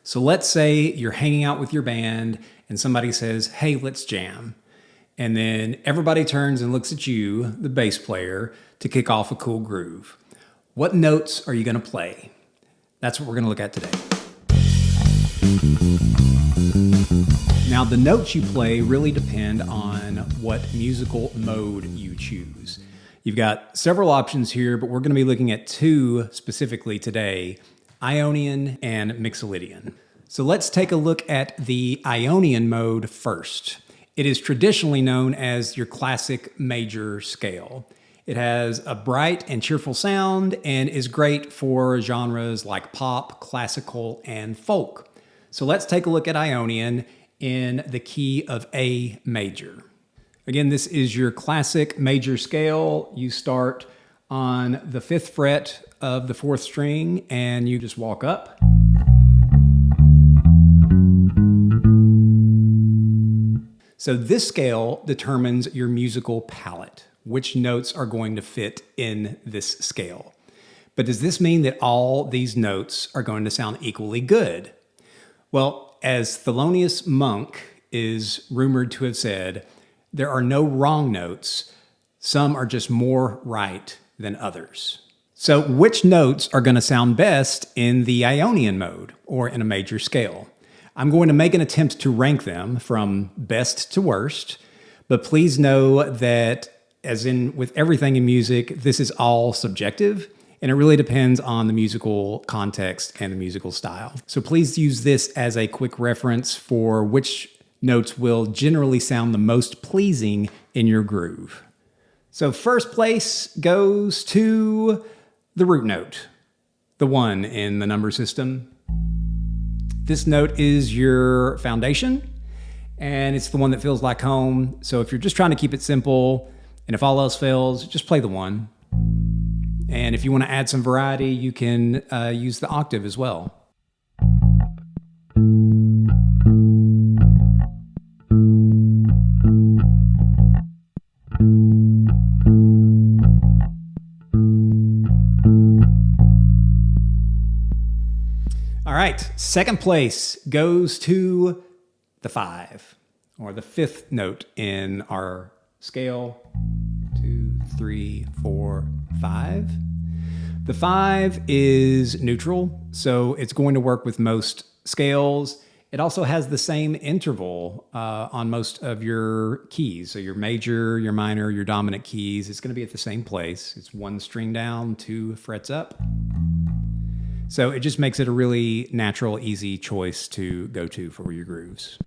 So let's say you're hanging out with your band and somebody says, hey, let's jam. And then everybody turns and looks at you, the bass player, to kick off a cool groove. What notes are you going to play? That's what we're going to look at today. Now, the notes you play really depend on what musical mode you choose. You've got several options here, but we're going to be looking at two specifically today, Ionian and Mixolydian. So let's take a look at the Ionian mode first. It is traditionally known as your classic major scale. It has a bright and cheerful sound and is great for genres like pop, classical, and folk. So let's take a look at Ionian in the key of A major. Again, this is your classic major scale. You start on the 5th fret of the 4th string and you just walk up. So this scale determines your musical palette, which notes are going to fit in this scale. But does this mean that all these notes are going to sound equally good? Well, as Thelonious Monk is rumored to have said, there are no wrong notes. Some are just more right than others. So which notes are going to sound best in the Ionian mode or in a major scale? I'm going to make an attempt to rank them from best to worst, but please know that, as in with everything in music, this is all subjective, and it really depends on the musical context and the musical style. So please use this as a quick reference for which notes will generally sound the most pleasing in your groove. So first place goes to the root note, the 1 in the number system. This note is your foundation, and it's the one that feels like home. So if you're just trying to keep it simple, and if all else fails, just play the 1. And if you want to add some variety, you can use the octave as well. All right, second place goes to the 5, or the 5th note in our scale. 2, 3, 4, 5. The 5 is neutral, so it's going to work with most scales. It also has the same interval on most of your keys. So your major, your minor, your dominant keys, it's going to be at the same place. It's 1 string down, 2 frets up. So it just makes it a really natural, easy choice to go to for your grooves.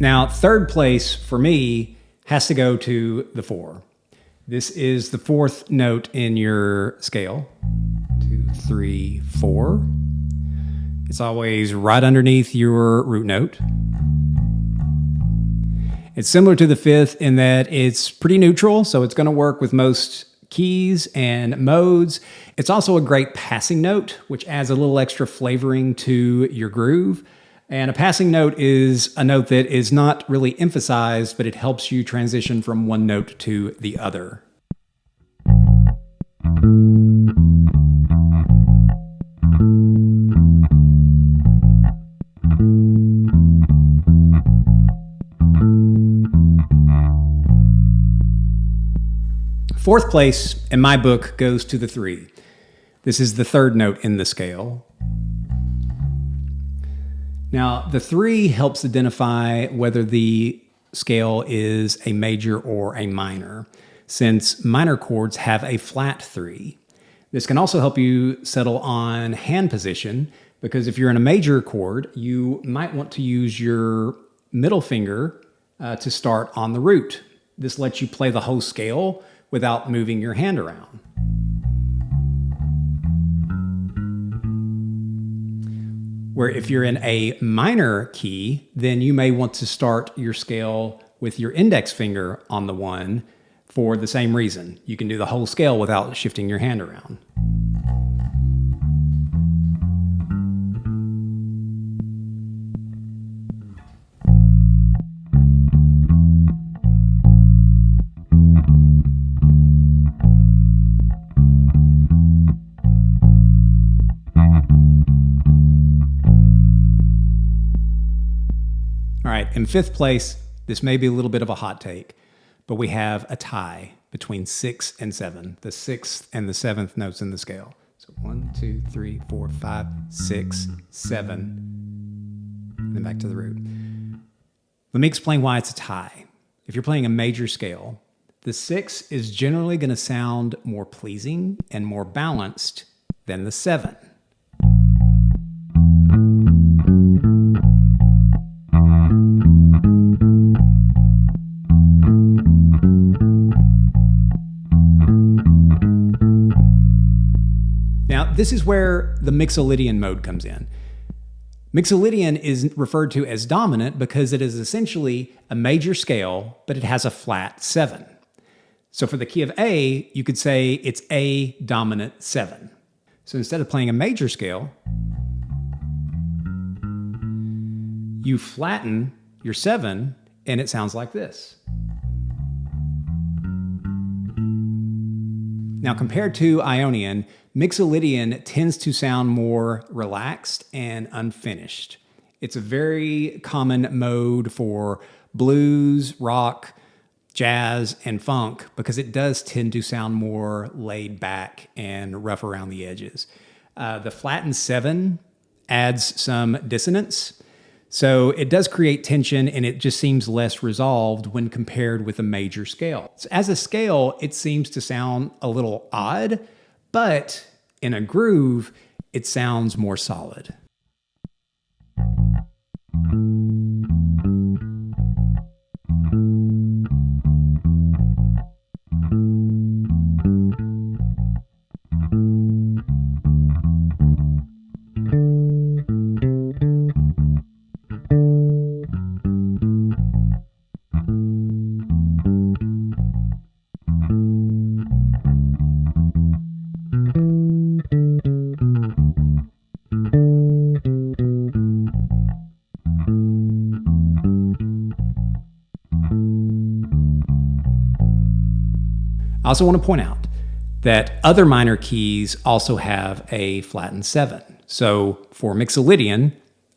Now, third place for me has to go to the 4. This is the 4th note in your scale. 2, 3, 4. It's always right underneath your root note. It's similar to the 5th in that it's pretty neutral, so it's going to work with most keys and modes. It's also a great passing note, which adds a little extra flavoring to your groove. And a passing note is a note that is not really emphasized, but it helps you transition from one note to the other. Fourth place in my book goes to the 3. This is the 3rd note in the scale. Now, the 3 helps identify whether the scale is a major or a minor, since minor chords have a flat 3. This can also help you settle on hand position, because if you're in a major chord, you might want to use your middle finger to start on the root. This lets you play the whole scale without moving your hand around. Where if you're in a minor key, then you may want to start your scale with your index finger on the 1 for the same reason. You can do the whole scale without shifting your hand around. right, in fifth place, this may be a little bit of a hot take, but we have a tie between 6 and 7, the 6th and the 7th notes in the scale. So 1, 2, 3, 4, 5, 6, 7, and then back to the root. Let me explain why it's a tie. If you're playing a major scale, the 6 is generally going to sound more pleasing and more balanced than the 7. Now, this is where the Mixolydian mode comes in. Mixolydian is referred to as dominant because it is essentially a major scale, but it has a flat 7. So for the key of A, you could say it's A dominant 7. So instead of playing a major scale, you flatten your 7 and it sounds like this. Now, compared to Ionian, Mixolydian tends to sound more relaxed and unfinished. It's a very common mode for blues, rock, jazz, and funk because it does tend to sound more laid back and rough around the edges. The flattened 7 adds some dissonance, so it does create tension and it just seems less resolved when compared with a major scale. So as a scale, it seems to sound a little odd, but in a groove, it sounds more solid. I also want to point out that other minor keys also have a flattened 7. So for Mixolydian,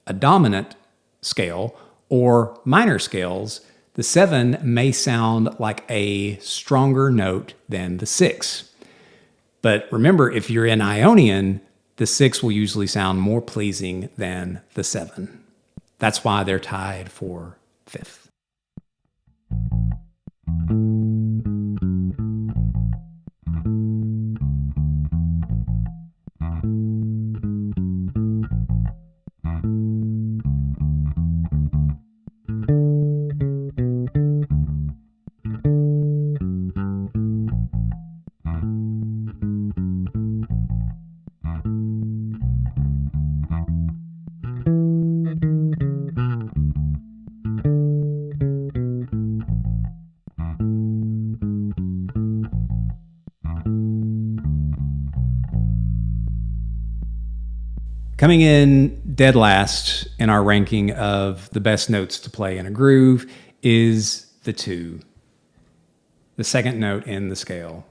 a dominant scale, or minor scales, the 7 may sound like a stronger note than the 6. But remember, if you're in Ionian, the 6 will usually sound more pleasing than the 7. That's why they're tied for 5th. Coming in dead last in our ranking of the best notes to play in a groove is the 2, the second note in the scale.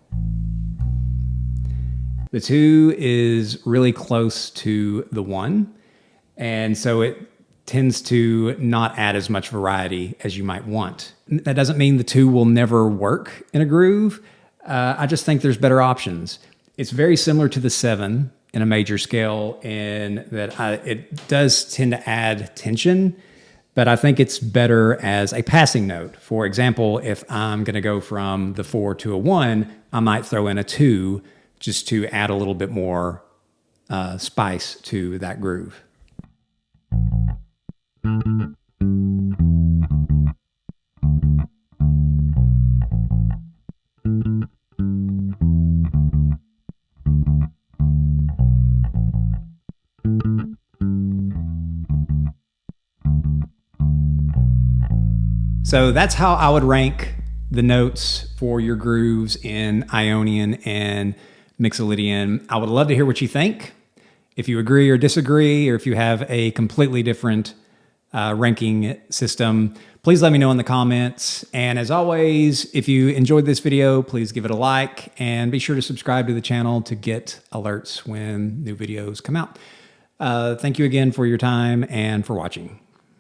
The 2 is really close to the 1, and so it tends to not add as much variety as you might want. That doesn't mean the 2 will never work in a groove. I just think there's better options. It's very similar to the 7 in a major scale in that it does tend to add tension, but I think it's better as a passing note. For example, if I'm going to go from the 4 to a 1, I might throw in a 2 just to add a little bit more spice to that groove. So that's how I would rank the notes for your grooves in Ionian and Mixolydian. I would love to hear what you think. If you agree or disagree, or if you have a completely different ranking system, please let me know in the comments. And as always, if you enjoyed this video, please give it a like and be sure to subscribe to the channel to get alerts when new videos come out. Thank you again for your time and for watching.